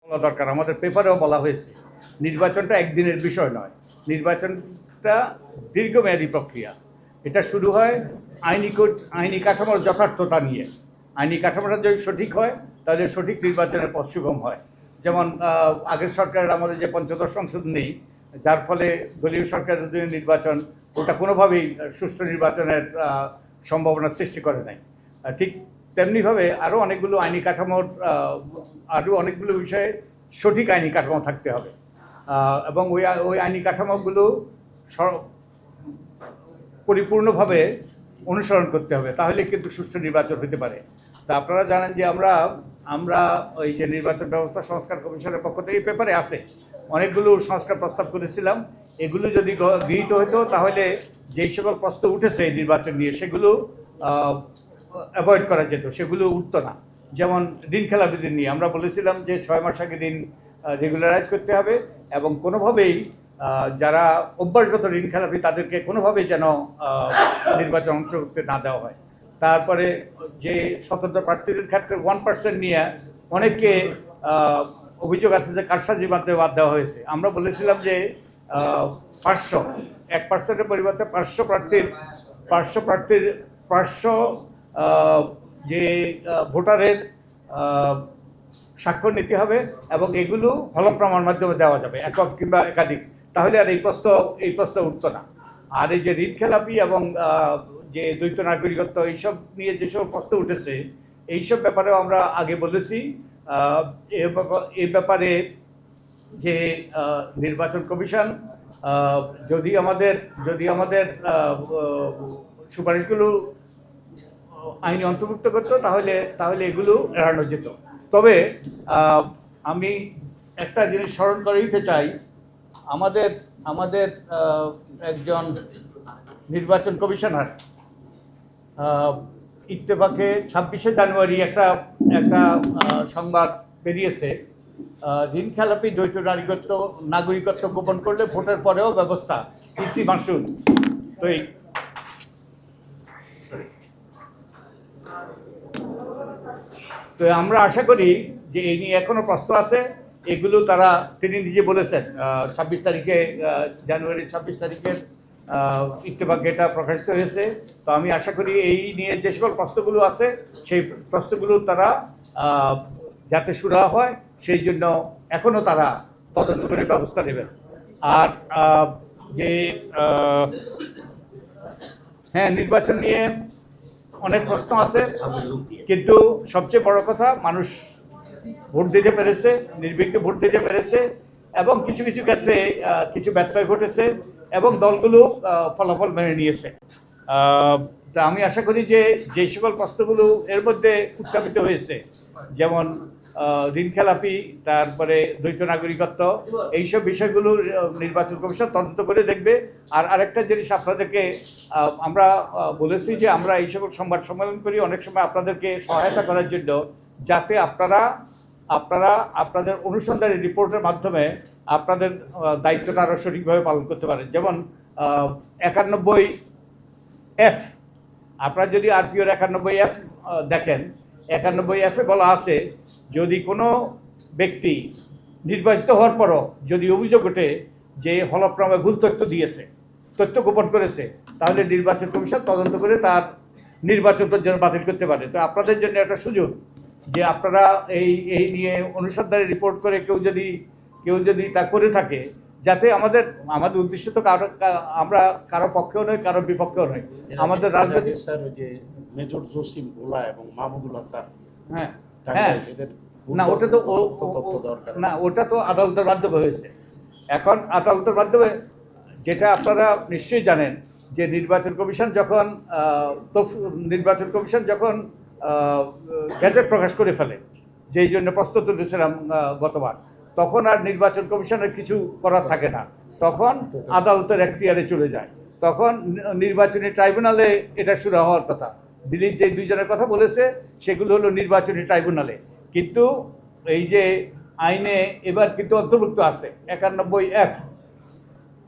বলা দরকার, আমাদের পেপারেও বলা হয়েছে নির্বাচনটা একদিনের বিষয় নয়, নির্বাচনটা দীর্ঘমেয়াদী প্রক্রিয়া। এটা শুরু হয় আইনি কাঠামোর যথার্থতা নিয়ে। আইনি কাঠামোটা যদি সঠিক হয় তাহলে সঠিক নির্বাচনের পথ সুগম হয়। যেমন আগের সরকারের আমাদের যে পঞ্চদশ সংসদ নেই, যার ফলে দলীয় সরকারের অধীনে নির্বাচন ওটা কোনোভাবেই সুষ্ঠু নির্বাচনের সম্ভাবনা সৃষ্টি করে নাই। ঠিক তেমনিভাবে আরও অনেকগুলো আইনি কাঠামোর আরও অনেকগুলো বিষয়ে সঠিক আইনি কাঠামো থাকতে হবে, এবং ওই আইনি কাঠামোগুলো পরিপূর্ণভাবে অনুসরণ করতে হবে, তাহলে কিন্তু সুষ্ঠু নির্বাচন হতে পারে। তা আপনারা জানেন যে আমরা ওই যে নির্বাচন ব্যবস্থা সংস্কার কমিশনের পক্ষ থেকে এই পেপারে আছে অনেকগুলো সংস্কার প্রস্তাব করেছিলাম। এগুলো যদি গৃহীত হতো তাহলে যেই সকল প্রশ্ন উঠেছে নির্বাচন নিয়ে সেগুলো অ্যাভয়েড করা যেত, সেগুলো উঠতো না। যেমন ঋণ খেলাপিদের নিয়ে আমরা বলেছিলাম যে 6 মাস আগে ঋণ রেগুলারাইজ করতে হবে এবং কোনোভাবেই যারা অভ্যাসগত ঋণ খেলাপি তাদেরকে কোনোভাবেই যেন নির্বাচন অংশ করতে না দেওয়া হয়। তারপরে যে স্বতন্ত্র প্রার্থীদের ক্ষেত্রে 1% নিয়ে অনেককে অভিযোগ আছে যে কারসাজি মাধ্যমে বাদ দেওয়া হয়েছে। আমরা বলেছিলাম যে 1% পরিবর্তে 500 যে ভোটারের স্বাক্ষর নিতে হবে এবং এগুলো হলফনামার মাধ্যমে দেওয়া যাবে, একক কিংবা একাধিক, তাহলে আর এই প্রশ্ন উঠতো না। আর এই যে ঋণ খেলাপি এবং যে দ্বৈত নাগরিকত্ব এইসব নিয়ে যেসব প্রশ্ন উঠেছে এইসব ব্যাপারেও আমরা আগে বলেছি। এ ব্যাপারে যে নির্বাচন কমিশন যদি আমাদের সুপারিশগুলো আইনে অন্তর্ভুক্ত করতো তাহলে এগুলো এড়ানো যেত। তবে আমি একটা জিনিস স্মরণ করে দিতে চাই, আমাদের একজন নির্বাচন কমিশনার ইত্তেফাকে 26শে জানুয়ারি একটা সংবাদ বেরিয়েছে, ঋণ খেলাপি দ্বৈত নাগরিকত্ব গোপন করলে ভোটের পরেও ব্যবস্থা, ইসি মাসুদ। তো আমরা আশা করি যে এই নিয়ে এখনো প্রশ্ন আছে, এগুলো তিনি নিজে বলেছেন 26 তারিখে জানুয়ারি 26 তারিখের ইত্তেফাক এটা প্রকাশিত হয়েছে। তো আমি আশা করি এই নিয়ে যে সকল প্রশ্নগুলো আছে সেই প্রশ্নগুলো তারা যাতে সুরাহা হয় সেই জন্য এখনও তারা তদন্ত করে ব্যবস্থা নেবেন। আর যে হ্যাঁ, নির্বাচন নিয়ে অনেক প্রশ্ন আছে, কিন্তু সবচেয়ে বড় কথা মানুষ ভোট দিতে পেরেছে, নির্বিঘ্নে ভোট দিতে পেরেছে এবং কিছু কিছু ক্ষেত্রে কিছু ব্যত্যয় ঘটেছে এবং দলগুলো ফলাফল মেনে নিয়েছে। তা আমি আশা করি যে সকল প্রশ্নগুলো এর মধ্যে উত্থাপিত হয়েছে, যেমন ঋণ খেলাপি, তারপরে দ্বৈত নাগরিকত্ব, এইসব বিষয়গুলো নির্বাচন কমিশন তদন্ত করে দেখবে। আর আরেকটা জিনিস আপনাদেরকে আমরা বলেছি যে আমরা এই সকল সংবাদ সম্মেলন করি অনেক সময় আপনাদেরকে সহায়তা করার জন্য, যাতে আপনারা আপনাদের অনুসন্ধানী রিপোর্টের মাধ্যমে আপনাদের দায়িত্বটা আরও সঠিকভাবে পালন করতে পারেন। যেমন 91F, আপনারা যদি আরপিওর 91F দেখেন, 91F-এ বলা আছে যদি কোনো ব্যক্তি নির্বাচিত হওয়ার পরও যদি অভিযোগ ওঠে যে হলফনামায় ভুল তথ্য গোপন করেছে, তাহলে নির্বাচন কমিশন তদন্ত করে তার নির্বাচনটার জন্য বাতিল করতে পারে। তো আপনাদের জন্য একটা সুযোগ যে আপনারা এই নিয়ে অনুসন্ধানে রিপোর্ট করে কেউ যদি তা করে থাকে, যাতে আমাদের উদ্দেশ্য তো আমরা কারো পক্ষেও নয় কারো বিপক্ষেও নয়, আমাদের রাজনৈতিক স্যার ওই যে মেজর জসিম ভোলা এবং মাহমুদুল হাসান, হ্যাঁ না ওটা তো আদালতের মাধ্যমে হয়েছে। এখন আদালতের মাধ্যমে যেটা আপনারা নিশ্চয়ই জানেন যে নির্বাচন কমিশন যখন গেজেট প্রকাশ করে ফেলে, যেই জন্য প্রশ্ন তুলেছিলাম গতবার, তখন আর নির্বাচন কমিশনের কিছু করার থাকে না, তখন আদালতের এখতিয়ারে চলে যায়। তখন নির্বাচনী ট্রাইব্যুনালে এটা শুরু হওয়ার কথা। দিল্লির যে দুইজনের কথা বলেছে সেগুলো হলো নির্বাচনী ট্রাইব্যুনালে, কিন্তু এই যে আইনে এবার কিন্তু অন্তর্ভুক্ত আছে 91F,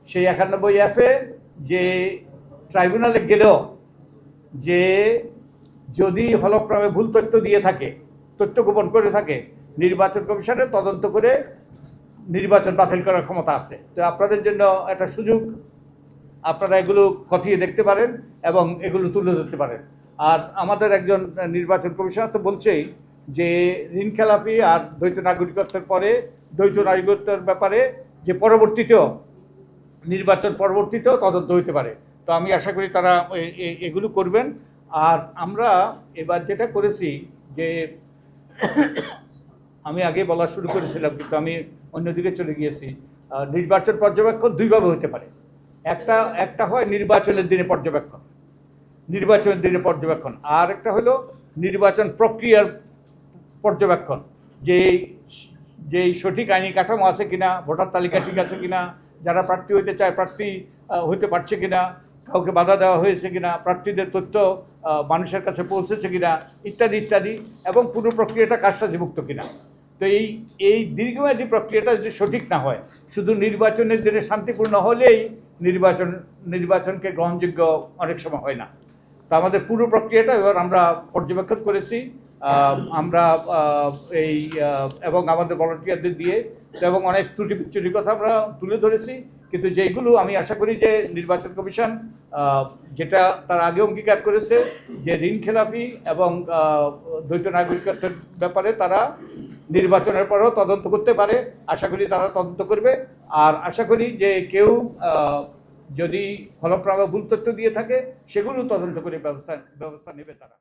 সেই 91F-এ যে ট্রাইব্যুনালে গেলেও যে যদি হলফনামে ভুল তথ্য দিয়ে থাকে, তথ্য গোপন করে থাকে, নির্বাচন কমিশনের তদন্ত করে নির্বাচন বাতিল করার ক্ষমতা আছে। তো আপনাদের জন্য একটা সুযোগ, আপনারা এগুলো খতিয়ে দেখতে পারেন এবং এগুলো তুলে ধরতে পারেন। আর আমাদের একজন নির্বাচন কমিশনার তো বলছেই যে ঋণ খেলাপি আর দ্বৈত নাগরিকত্বের পরে দ্বৈত নাগরিকত্বের ব্যাপারে যে নির্বাচন পরবর্তীতেও তদন্ত হইতে পারে। তো আমি আশা করি তারা এগুলো করবেন। আর আমরা এবার যেটা করেছি যে আমি আগে বলা শুরু করেছিলাম কিন্তু আমি অন্যদিকে চলে গিয়েছি। নির্বাচন পর্যবেক্ষণ দুইভাবে হতে পারে। একটা হয় নির্বাচনের দিনে পর্যবেক্ষণ, আর একটা হলো নির্বাচন প্রক্রিয়ার পর্যবেক্ষণ, যে সঠিক আইনি কাঠামো আছে কিনা, ভোটার তালিকা ঠিক আছে কিনা, যারা প্রার্থী হইতে চায় প্রার্থী হইতে পারছে কিনা, কাউকে বাধা দেওয়া হয়েছে কিনা, প্রার্থীদের তথ্য মানুষের কাছে পৌঁছেছে কিনা, ইত্যাদি ইত্যাদি, এবং পুরো প্রক্রিয়াটা কারসাজিমুক্ত কিনা। তো এই দীর্ঘমেয়াদী প্রক্রিয়াটা যদি সঠিক না হয়, শুধু নির্বাচনের দিনে শান্তিপূর্ণ হলেই নির্বাচনকে গ্রহণযোগ্য অনেক সময় হয় না। তো আমাদের পুরো প্রক্রিয়াটা এবার আমরা পর্যবেক্ষণ করেছি, আমরা এবং আমাদের ভলান্টিয়ারদের দিয়ে, এবং অনেক ত্রুটি বিচ্যুতির কথা আমরা তুলে ধরেছি। কিন্তু যেগুলো আমি আশা করি যে নির্বাচন কমিশন যেটা তার আগে অঙ্গীকার করেছে যে ঋণ খেলাপি এবং দ্বৈত নাগরিকত্বের ব্যাপারে তারা নির্বাচনের পরেও তদন্ত করতে পারে, আশা করি তারা তদন্ত করবে। আর আশা করি যে কেউ যদি ফলপ্রসূ ভুল তথ্য দিয়ে থাকে সেগুলো তদন্ত করে ব্যবস্থা নেবে তারা।